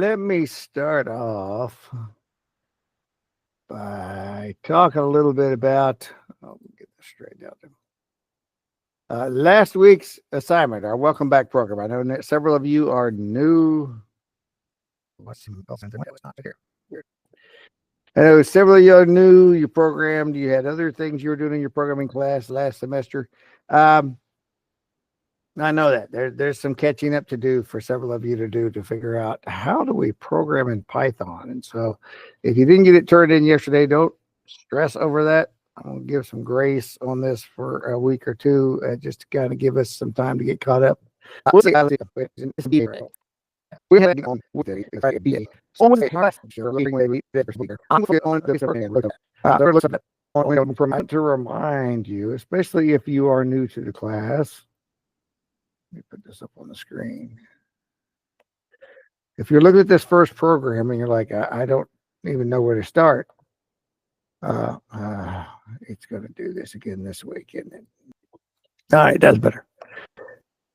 let me start off by talking a little bit about, let me get this straight out there. Last week's assignment, our welcome back program. I know several of you are new. Let's see, it's not here. I know several of you are new. You programmed. You had other things you were doing in your programming class last semester. I know that there's some catching up to do for several of you to do to figure out how do we program in Python. And so if you didn't get it turned in yesterday, don't stress over that. I'm going to give some grace on this for a week or two, just to kind of give us some time to get caught up. We'll see. We had on with it. To remind you, especially if you are new to the class. Let me put this up on the screen. If you're looking at this first program and you're like, I don't even know where to start, it's going to do this again this week, isn't it? All right, that's better.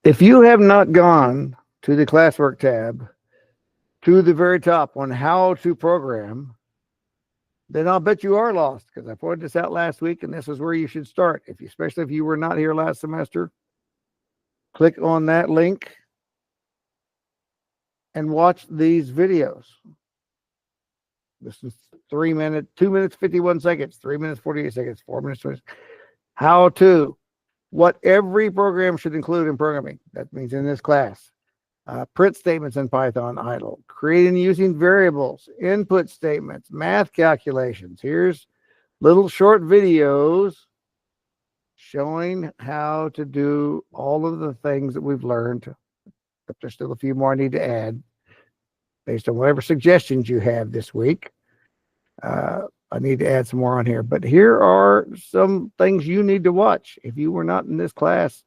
If you have not gone to the classwork tab to the very top on how to program, then I'll bet you are lost, because I pointed this out last week, and this is where you should start. Especially if you were not here last semester, click on that link and watch these videos. This is 2 minutes, 51 seconds, 3 minutes, 48 seconds, 4 minutes, 20 seconds. How to, what every program should include in programming. That means in this class. Print statements in Python idle, creating and using variables, input statements, math calculations. Here's little short videos showing how to do all of the things that we've learned. But there's still a few more I need to add based on whatever suggestions you have this week. I need to add some more on here, but here are some things you need to watch if you were not in this class.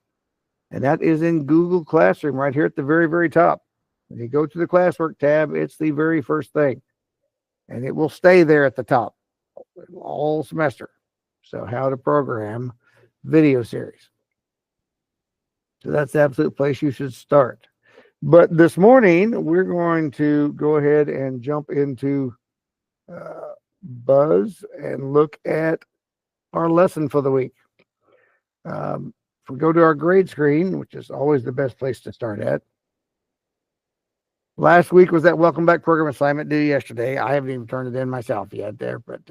And that is in Google Classroom right here at the very, very top. When you go to the classwork tab, it's the very first thing. And it will stay there at the top all semester. So how to program video series. So that's the absolute place you should start. But this morning, we're going to go ahead and jump into Buzz and look at our lesson for the week. If we go to our grade screen, which is always the best place to start at. Last week was that welcome back program assignment due yesterday. I haven't even turned it in myself yet there, but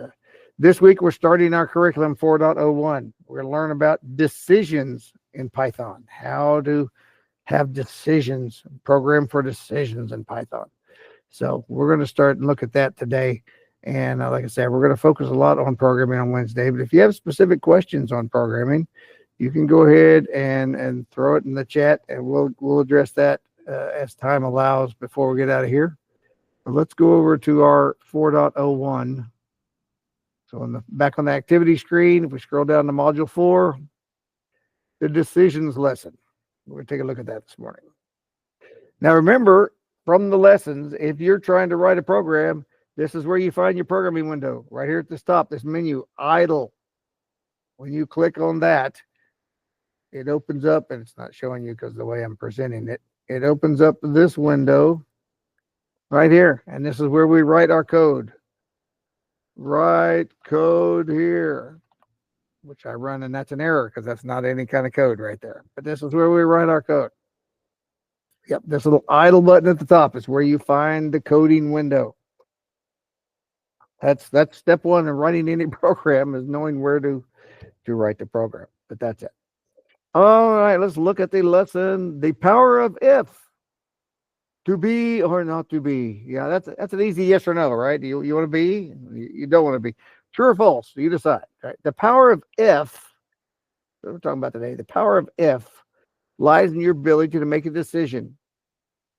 this week we're starting our curriculum 4.01. We're going to learn about decisions in Python, how to have decisions, program for decisions in Python. So we're going to start and look at that today. And like I said, we're going to focus a lot on programming on Wednesday. But if you have specific questions on programming, you can go ahead and throw it in the chat, and we'll address that as time allows before we get out of here. But let's go over to our 4.01. So back on the activity screen, if we scroll down to module 4, the decisions lesson. We're going to take a look at that this morning. Now remember, from the lessons, if you're trying to write a program, this is where you find your programming window. Right here at the top, this menu, idle. When you click on that, it opens up, and it's not showing you because of the way I'm presenting it. It opens up this window right here, and this is where we write our code. Write code here, which I run, and that's an error because that's not any kind of code right there. But this is where we write our code. Yep, this little idle button at the top is where you find the coding window. That's step one in writing any program, is knowing where to write the program. But that's it. All right, let's look at the lesson. The power of if. To be or not to be. Yeah, that's an easy yes or no, right? You want to be? You don't want to be. True or false? You decide. Right? The power of if, what we're talking about today, the power of if lies in your ability to make a decision.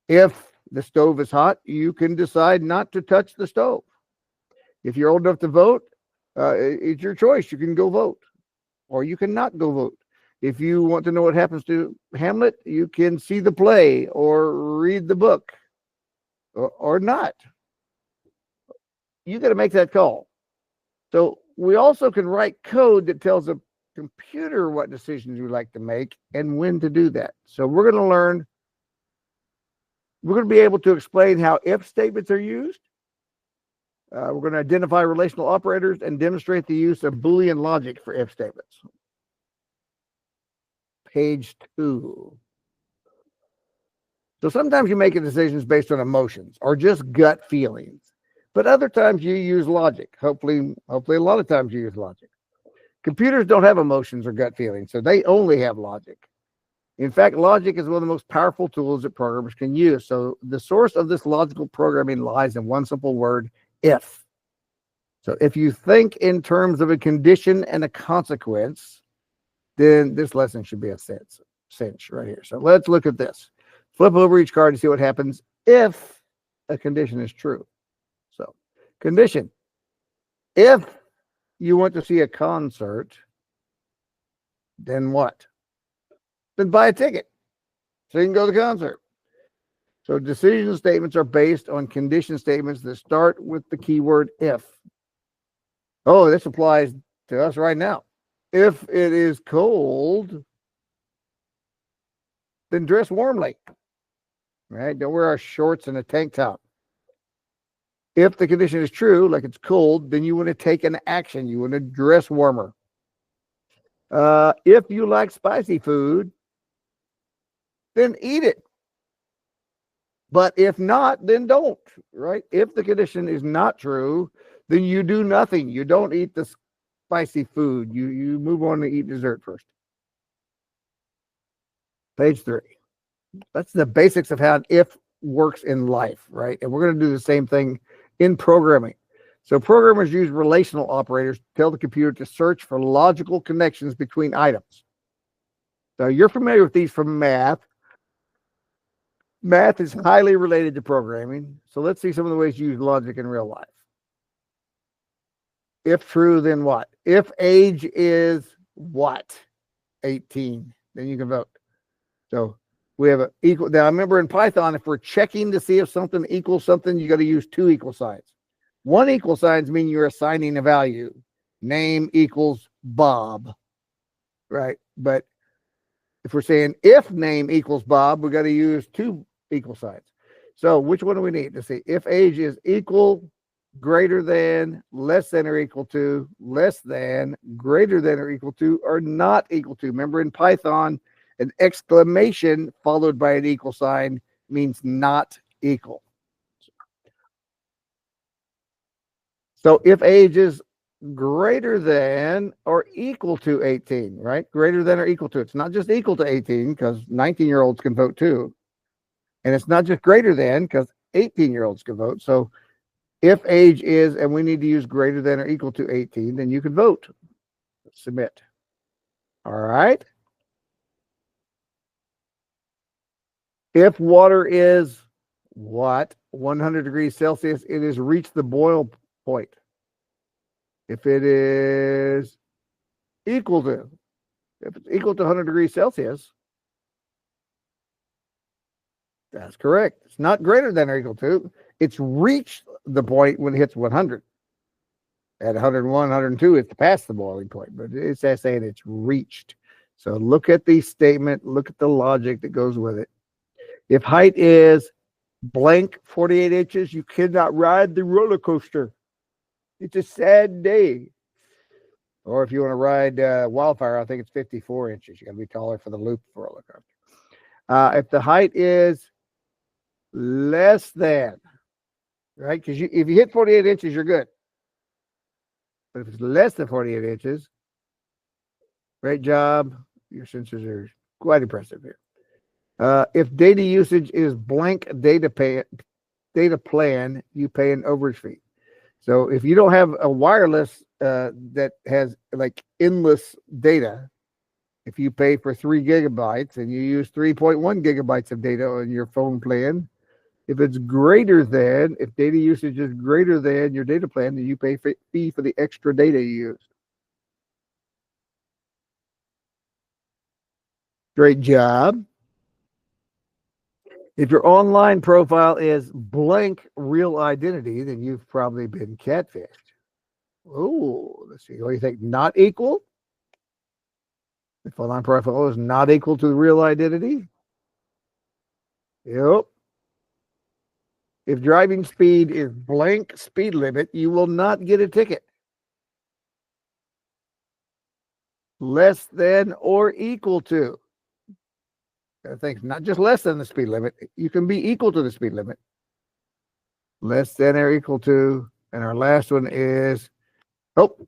If the stove is hot, you can decide not to touch the stove. If you're old enough to vote, it's your choice. You can go vote, or you can not go vote. If you want to know what happens to Hamlet, you can see the play or read the book, or not. You got to make that call. So we also can write code that tells a computer what decisions you like to make and when to do that. So we're going to learn We're going to be able to explain how if statements are used. We're going to identify relational operators and demonstrate the use of Boolean logic for if statements. Page 2. So sometimes you make decisions based on emotions or just gut feelings, but other times you use logic. Hopefully a lot of times you use logic. Computers don't have emotions or gut feelings, so they only have logic. In fact, logic is one of the most powerful tools that programmers can use. So the source of this logical programming lies in one simple word, if. So if you think in terms of a condition and a consequence, then this lesson should be a cinch right here. So let's look at this. Flip over each card to see what happens if a condition is true. So condition, if you want to see a concert, then what? Then buy a ticket so you can go to the concert. So decision statements are based on condition statements that start with the keyword if. Oh, this applies to us right now. If it is cold, then dress warmly. Right? Don't wear our shorts and a tank top. If the condition is true, like it's cold, then you want to take an action. You want to dress warmer. If you like spicy food, then eat it. But if not, then don't, right? If the condition is not true, then you do nothing. You don't eat the spicy food. You move on to eat dessert first. Page 3. That's the basics of how an if works in life, right? And we're going to do the same thing in programming. So programmers use relational operators to tell the computer to search for logical connections between items. So you're familiar with these from math. Math is highly related to programming. So let's see some of the ways you use logic in real life. If true, then what? If age is what? 18. Then you can vote. So we have an equal. Now, remember in Python, if we're checking to see if something equals something, you got to use 2 equal signs. 1 equal signs mean you're assigning a value. Name equals Bob, right? But if we're saying if name equals Bob, we got to use 2 equal signs. So which one do we need to see? If age is equal, greater than, less than or equal to, less than, greater than or equal to, or not equal to. Remember in Python, an exclamation followed by an equal sign means not equal. So if age is greater than or equal to 18, right? Greater than or equal to. It's not just equal to 18 because 19-year-olds can vote too. And it's not just greater than because 18-year-olds can vote. So if age is, and we need to use greater than or equal to 18, then you can vote. Submit. All right. If water is what? 100 degrees Celsius, it has reached the boil point. If it is equal to, if it's equal to 100 degrees Celsius, that's correct. It's not greater than or equal to. It's reached the point when it hits 100. At 101, 102, it's past the boiling point, but it's saying it's reached. So look at the statement, look at the logic that goes with it. If height is blank 48 inches, you cannot ride the roller coaster. It's a sad day. Or if you want to ride Wildfire, I think it's 54 inches. You got to be taller for the loop roller coaster. If the height is less than, right? Because if you hit 48 inches, you're good. But if it's less than 48 inches, great job. Your sensors are quite impressive here. If data usage is blank data plan, you pay an overage fee. So if you don't have a wireless that has like endless data, if you pay for 3 gigabytes and you use 3.1 gigabytes of data on your phone plan, if it's greater than, if data usage is greater than your data plan, then you pay fee for the extra data you used. Great job. If your online profile is blank real identity, then you've probably been catfished. Oh, let's see. What do you think? Not equal? If online profile is not equal to the real identity? Yep. If driving speed is blank speed limit, you will not get a ticket. Less than or equal to. I think not just less than the speed limit. You can be equal to the speed limit. Less than or equal to. And our last one is,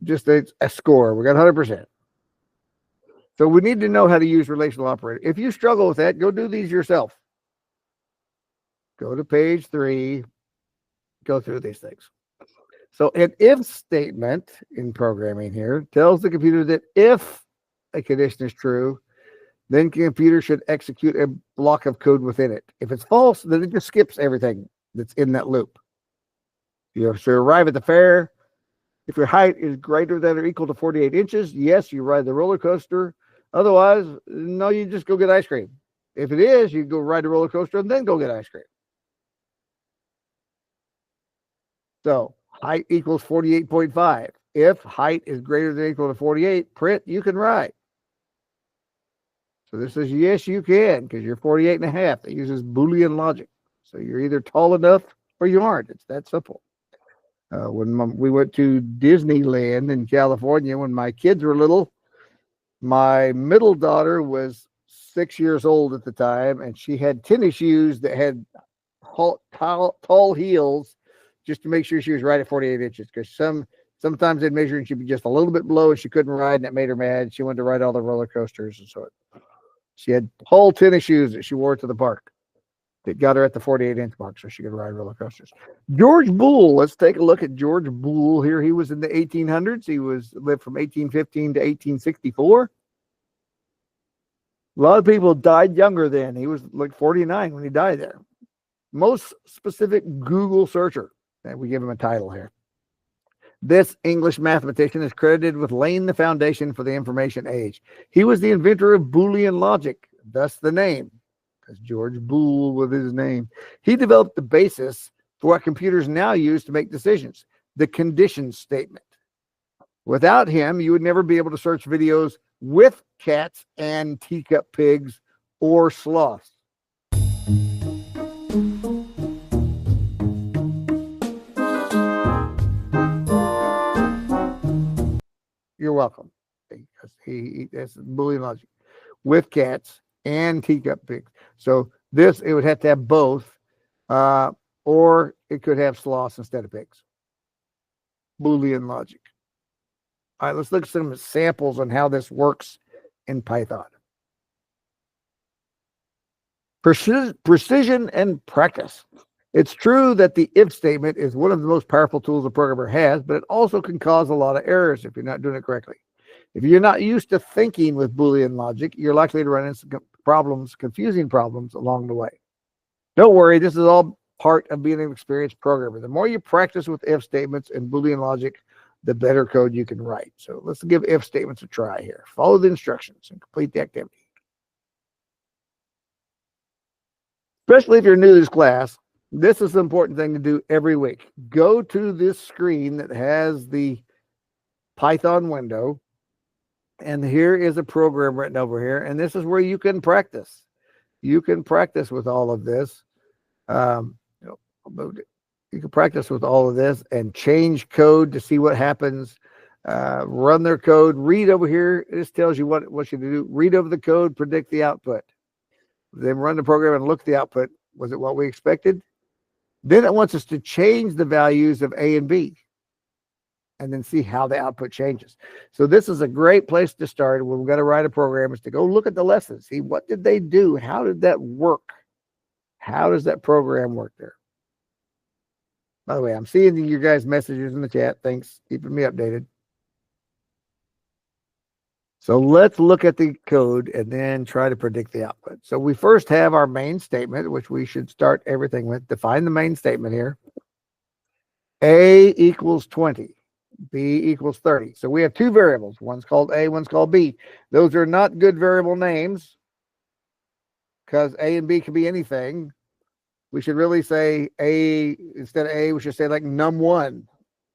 just a score. We got 100%. So we need to know how to use relational operator. If you struggle with that, go do these yourself. Go to page 3. Go through these things. So an if statement in programming here tells the computer that if a condition is true, then the computer should execute a block of code within it. If it's false, then it just skips everything that's in that loop. You have to arrive at the fair. If your height is greater than or equal to 48 inches, yes, you ride the roller coaster. Otherwise, no, you just go get ice cream. If it is, you go ride the roller coaster and then go get ice cream. So height equals 48.5. If height is greater than or equal to 48, print, you can ride. So this says, yes, you can, because you're 48 and a half. It uses Boolean logic. So you're either tall enough or you aren't. It's that simple. When we went to Disneyland in California, when my kids were little, my middle daughter was 6 years old at the time, and she had tennis shoes that had tall heels just to make sure she was right at 48 inches, because sometimes they'd measure and she'd be just a little bit below and she couldn't ride, and it made her mad. She wanted to ride all the roller coasters, and so she had tall tennis shoes that she wore to the park that got her at the 48-inch mark so she could ride roller coasters. George Boole, let's take a look at George Boole here. He was in the 1800s. He lived from 1815 to 1864. A lot of people died younger then. He was like 49 when he died there. Most specific Google searcher. And we give him a title here. This English mathematician is credited with laying the foundation for the information age. He was the inventor of Boolean logic, thus the name, because George Boole was his name. He developed the basis for what computers now use to make decisions, the condition statement. Without him, you would never be able to search videos with cats and teacup pigs or sloths. You're welcome. Because that's Boolean logic. With cats and teacup pigs. So it would have to have both, or it could have sloths instead of pigs. Boolean logic. All right, let's look at some samples on how this works in Python. Precision and practice. It's true that the if statement is one of the most powerful tools a programmer has, but it also can cause a lot of errors if you're not doing it correctly. If you're not used to thinking with Boolean logic, you're likely to run into problems, confusing problems along the way. Don't worry, this is all part of being an experienced programmer. The more you practice with if statements and Boolean logic, the better code you can write. So let's give if statements a try here. Follow the instructions and complete the activity. Especially if you're new to this class, this is the important thing to do every week. Go to this screen that has the Python window, and here is a program written over here, and this is where you can practice. You can practice with all of this. You can practice with all of this and change code to see what happens. Run their code. Read over here. This tells you what you do. Read over the code, predict the output. Then run the program and look at the output. Was it what we expected? Then it wants us to change the values of A and B and then see how the output changes. So this is a great place to start when we've got to write a program, is to go look at the lessons. See, what did they do? How did that work? How does that program work there? By the way, I'm seeing your guys' messages in the chat. Thanks, keeping me updated. So let's look at the code and then try to predict the output. So we first have our main statement, which we should start everything with. Define the main statement here. A equals 20. B equals 30. So we have two variables. One's called A, one's called B. Those are not good variable names because A and B can be anything. We should really say A, instead of A, we should say like num1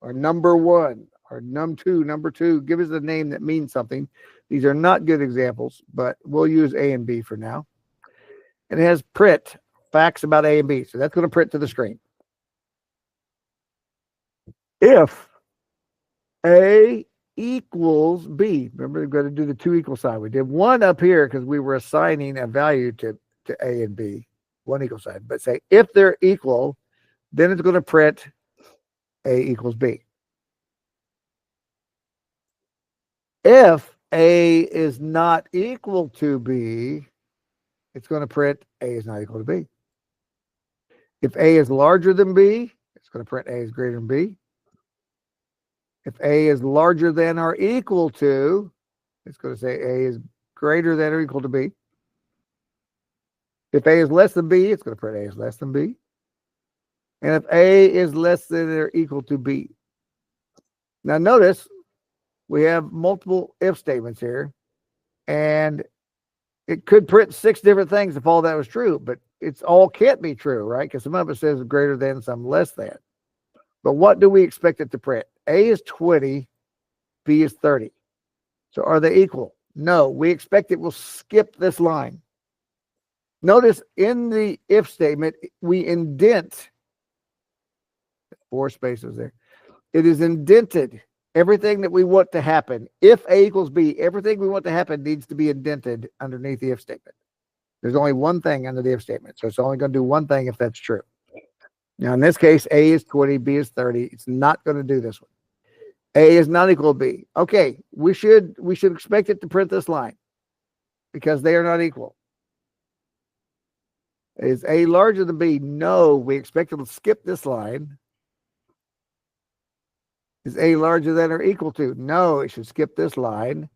or number1 or num2, number 2. Give us a name that means something. These are not good examples, but we'll use A and B for now. And it has print, facts about A and B. So that's going to print to the screen. If A equals B, remember we've got to do the two equal sign. We did one up here because we were assigning a value to A and B, one equal sign. But say if they're equal, then it's going to print A equals B. If A is not equal to B, it's going to print A is not equal to B. If A is larger than B, it's going to print A is greater than B. If A is larger than or equal to, it's going to say A is greater than or equal to B. If A is less than B, it's going to print A is less than B. And if A is less than or equal to B. Now notice we have multiple if statements here, and it could print 6 different things if all that was true, but it's all can't be true, right? Because some of it says greater than, some less than. But what do we expect it to print? A is 20, B is 30. So are they equal? No, we expect it will skip this line. Notice in the if statement, we indent 4 spaces there. It is indented. Everything that we want to happen, if A equals B, everything we want to happen needs to be indented underneath the if statement. There's only one thing under the if statement, so it's only going to do one thing if that's true. Now, in this case, A is 20, B is 30. It's not going to do this one. A is not equal to B. Okay, we should expect it to print this line because they are not equal. Is A larger than B? No, we expect it to skip this line. Is A larger than or equal to? No, it should skip this line.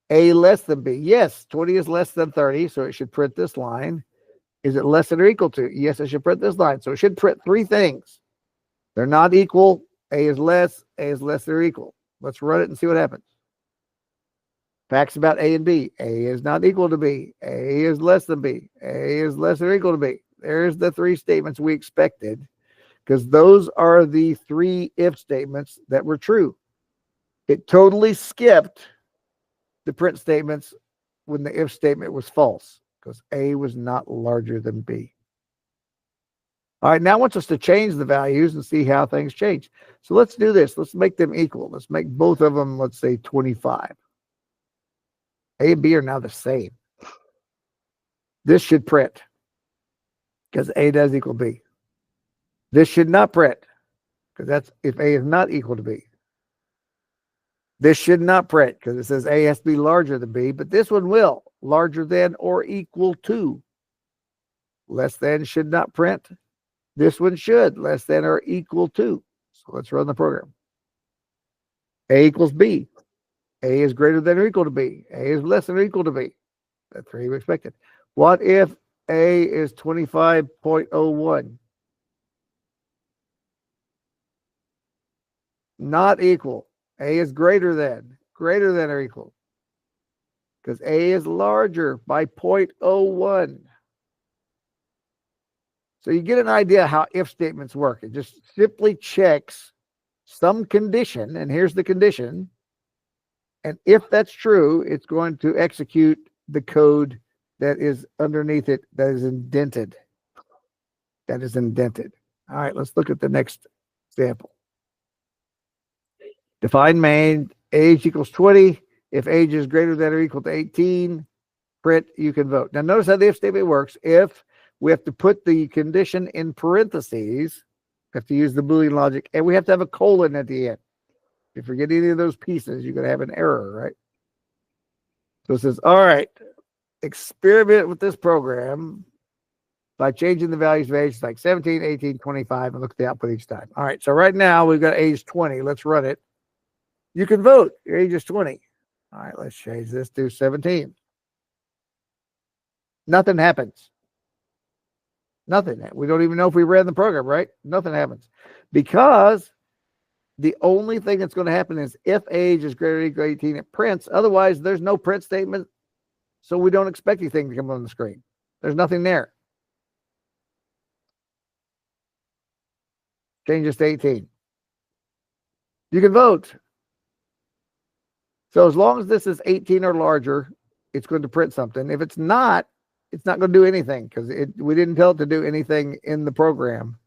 A less than B? Yes, 20 is less than 30, so it should print this line. Is it less than or equal to? Yes, it should print this line. So it should print 3 things. They're not equal. A is less or equal. Let's run it and see what happens. Facts about A and B. A is not equal to B. A is less than B. A is less or equal to B. There's the 3 statements we expected, because those are the 3 if statements that were true. It totally skipped the print statements when the if statement was false, because A was not larger than B. All right, now it wants us to change the values and see how things change. So let's do this. Let's make them equal. Let's make both of them, let's say 25. A and B are now the same. This should print because A does equal B. This should not print because that's if A is not equal to B. This should not print because it says A has to be larger than B, but this one will, larger than or equal to. Less than should not print. This one should, less than or equal to. So let's run the program. A equals B. A is greater than or equal to B. A is less than or equal to B. That's 3 we expected. What if A is 25.01? Not equal. A is greater than or equal. Because A is larger by 0.01. So you get an idea how if statements work. It just simply checks some condition, and here's the condition. And if that's true, it's going to execute the code that is underneath it that is indented. That is indented. All right, let's look at the next example. Define main, age equals 20. If age is greater than or equal to 18, print, you can vote. Now notice how the if statement works. If we have to put the condition in parentheses, we have to use the Boolean logic, and we have to have a colon at the end. If you forget any of those pieces, you're going to have an error, right? So it says, all right, experiment with this program by changing the values of age like 17, 18, 25, and look at the output each time. All right, so right now we've got age 20. Let's run it. You can vote. Your age is 20. All right, let's change this to 17. Nothing happens. Nothing. We don't even know if we ran the program, right? Nothing happens. Because the only thing that's going to happen is if age is greater than or equal to 18, it prints. Otherwise, there's no print statement. So we don't expect anything to come on the screen. There's nothing there. Change this to 18. You can vote. So as long as this is 18 or larger, it's going to print something. If it's not going to do anything because we didn't tell it to do anything in the program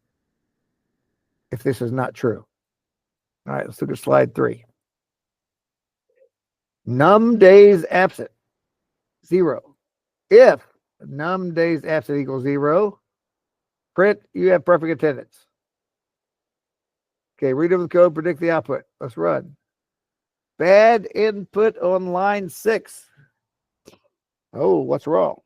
if this is not true. All right, let's look at slide 3. Num days absent, 0. If num days absent equals 0, print, you have perfect attendance. Okay, read over the code, predict the output. Let's run. Bad input on line 6. Oh, what's wrong?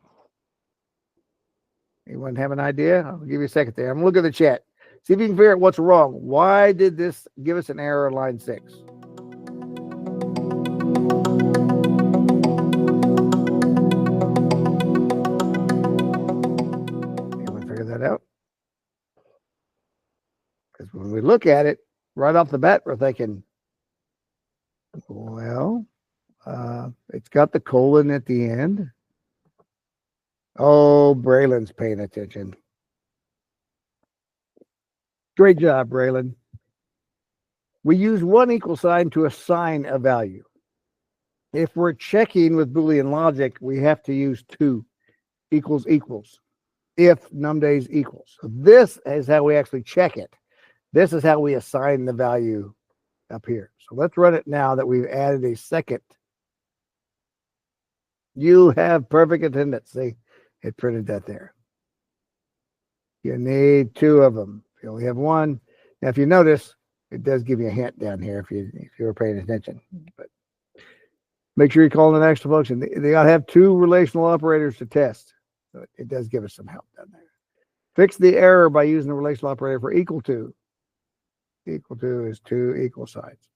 Anyone have an idea? I'll give you a second there. I'm going to look at the chat. See if you can figure out what's wrong. Why did this give us an error on line 6? Anyone figure that out? Because when we look at it, right off the bat, we're thinking, well, it's got the colon at the end. Oh, Braylon's paying attention. Great job, Braylon. We use one equal sign to assign a value. If we're checking with Boolean logic, we have to use 2 equals equals if num days equals. So this is how we actually check it. This is how we assign the value up here. So let's run it now that we've added a second. You have perfect attendance. See, it printed that there. You need 2 of them. If you only have 1. Now, if you notice, it does give you a hint down here if you were paying attention. But make sure you're calling an extra function. They got to have 2 relational operators to test. So it does give us some help down there. Fix the error by using the relational operator for equal to. Equal to is 2 equal signs.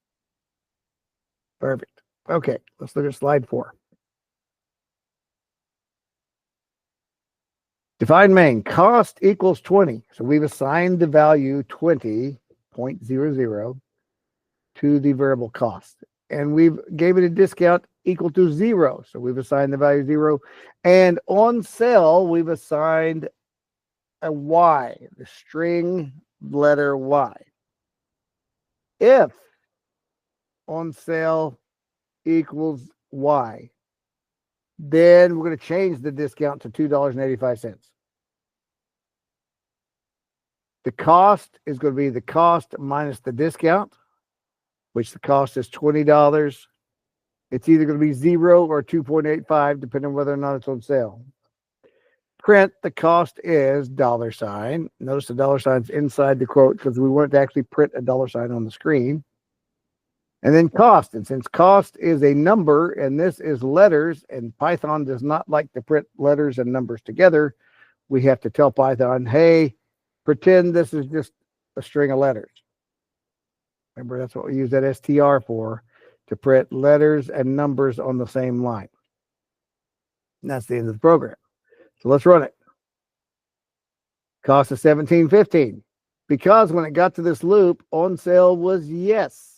Perfect. Okay, let's look at slide 4. Define main. Cost equals 20. So we've assigned the value 20.00 to the variable cost. And we've gave it a discount equal to 0. So we've assigned the value 0. And on sale, we've assigned a Y, the string letter Y. If on sale equals Y, then we're going to change the discount to $2.85. The cost is going to be the cost minus the discount, which the cost is $20. It's either going to be 0 or 2.85, depending on whether or not it's on sale. Print, the cost is $sign. Notice the $sign's inside the quote because we wanted to actually print a $sign on the screen. And then cost, and since cost is a number and this is letters, and Python does not like to print letters and numbers together, we have to tell Python, hey, pretend this is just a string of letters. Remember, that's what we use that str for, to print letters and numbers on the same line. And that's the end of the program. So let's run it. Cost is $17.15 because when it got to this loop, on sale was yes.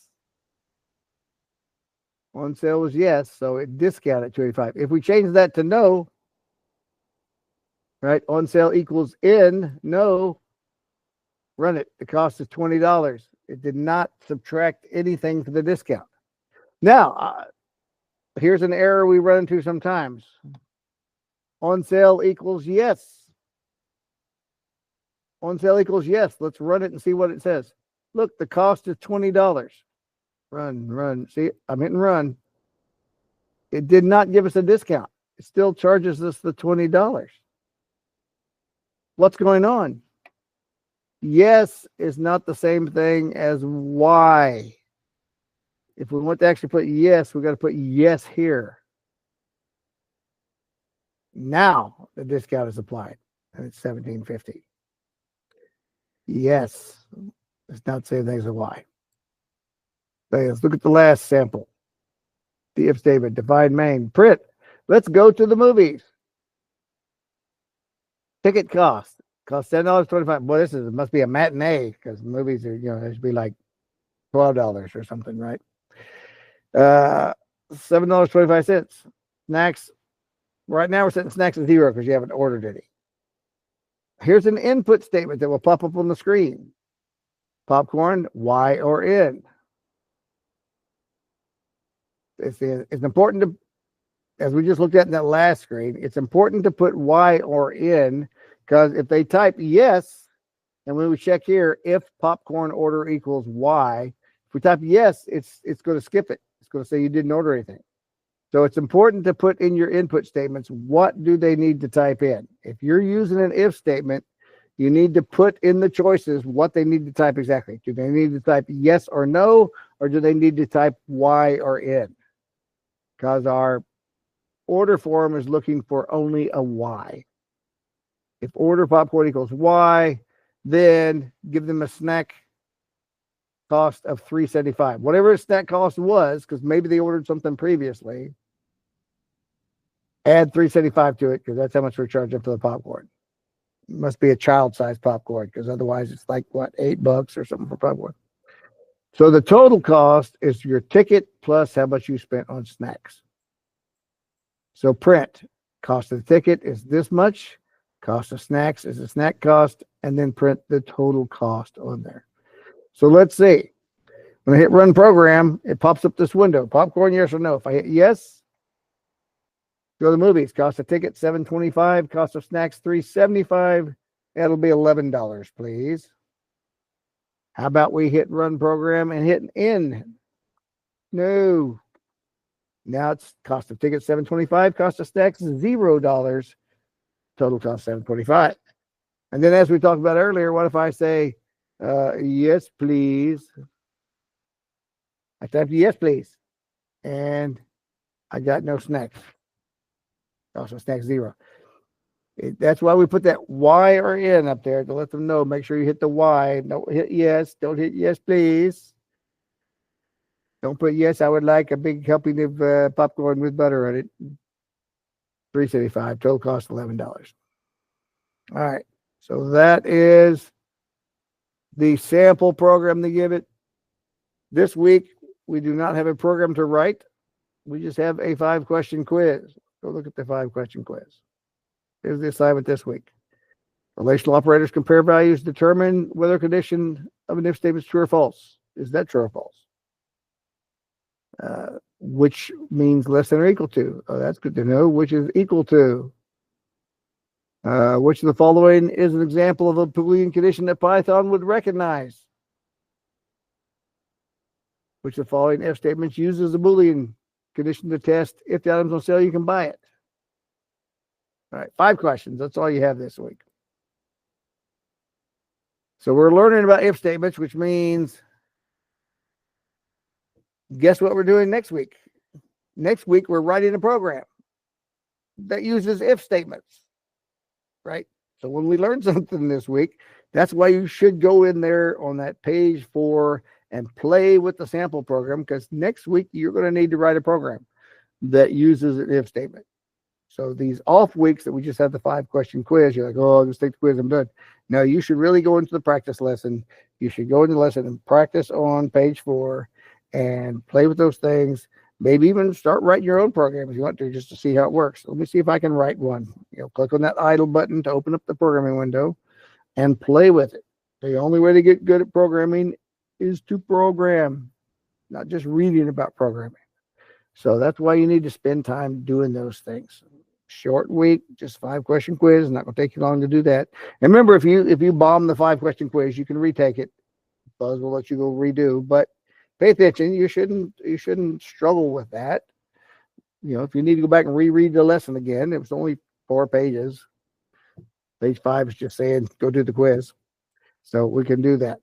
On sale was yes, so it discounted $2.85. If we change that to no, right? On sale equals in no. Run it. The cost is $20. It did not subtract anything for the discount. Now, here's an error we run into sometimes. On sale equals yes. On sale equals yes. Let's run it and see what it says. Look, the cost is $20. Run. See, I'm hitting run. It did not give us a discount. It still charges us the $20. What's going on? Yes is not the same thing as Y. If we want to actually put yes, we got to put yes here. Now the discount is applied, and it's $17.50. Yes, it's not the same thing as a Y. Okay, let's look at the last sample. The if statement, define main, print. Let's go to the movies. Ticket cost $10.25. Boy, it must be a matinee because movies are, it should be like $12 or something, right? $7.25. Snacks. Right now we're setting snacks at 0 because you haven't ordered any. Here's an input statement that will pop up on the screen. Popcorn, Y or N. It's important to, as we just looked at in that last screen, it's important to put Y or N because if they type yes, and when we check here, if popcorn order equals Y, If we type yes, it's going to skip it. It's going to say you didn't order anything. So it's important to put in your input statements, what do they need to type in? If you're using an if statement, you need to put in the choices what they need to type exactly. Do they need to type yes or no, or do they need to type Y or N? Because our order form is looking for only a Y. If order popcorn equals Y, then give them a snack cost of $3.75. Whatever the snack cost was, because maybe they ordered something previously, add $3.75 to it, because that's how much we're charging for the popcorn. It must be a child-sized popcorn, because otherwise it's like, what, $8 or something for popcorn. So the total cost is your ticket plus how much you spent on snacks. So print, cost of the ticket is this much, cost of snacks is the snack cost, and then print the total cost on there. So let's see. When I hit run program, it pops up this window. Popcorn, yes or no? If I hit yes, go to the movies. Cost of ticket, $7.25. Cost of snacks, $3.75. That'll be $11, please. How about we hit run program and hit end? No. Now it's cost of ticket, $7.25. Cost of snacks, $0. Total cost, $7.25. And then as we talked about earlier, what if I say, yes, please? I typed yes, please. And I got no snacks. Also snack $0. That's why we put that Y or N up there to let them know. Make sure you hit the Y. Don't hit yes. Don't hit yes, please. Don't put yes, I would like a big helping of popcorn with butter on it. $3.75. Total cost $11. All right. So that is the sample program they give it. This week, we do not have a program to write. We just have a 5-question quiz. Go look at the 5-question quiz. Here's the assignment this week. Relational operators compare values, determine whether a condition of an if statement is true or false. Is that true or false? Which means less than or equal to. Oh, that's good to know. Which is equal to. Which of the following is an example of a Boolean condition that Python would recognize? Which of the following if statements uses a Boolean condition to test if the item's on sale, you can buy it? All right, 5 questions. That's all you have this week. So we're learning about if statements, which means guess what we're doing next week? Next week, we're writing a program that uses if statements, right? So when we learn something this week, that's why you should go in there on that page 4 and play with the sample program, because next week you're going to need to write a program that uses an if statement. So these off weeks that we just have the 5-question quiz, you're like, oh, I'll just take the quiz, I'm done. No, you should really go into the practice lesson. You should go into the lesson and practice on page 4 and play with those things. Maybe even start writing your own program if you want to, just to see how it works. Let me see if I can write one. Click on that idle button to open up the programming window and play with it. The only way to get good at programming is to program, not just reading about programming. So that's why you need to spend time doing those things. Short week, just 5-question quiz. Not going to take you long to do that. And remember, if you bomb the 5-question quiz, you can retake it. Buzz will let you go redo, but pay attention. You shouldn't struggle with that. If you need to go back and reread the lesson again, it was only 4 pages. Page 5 is just saying go do the quiz. So we can do that.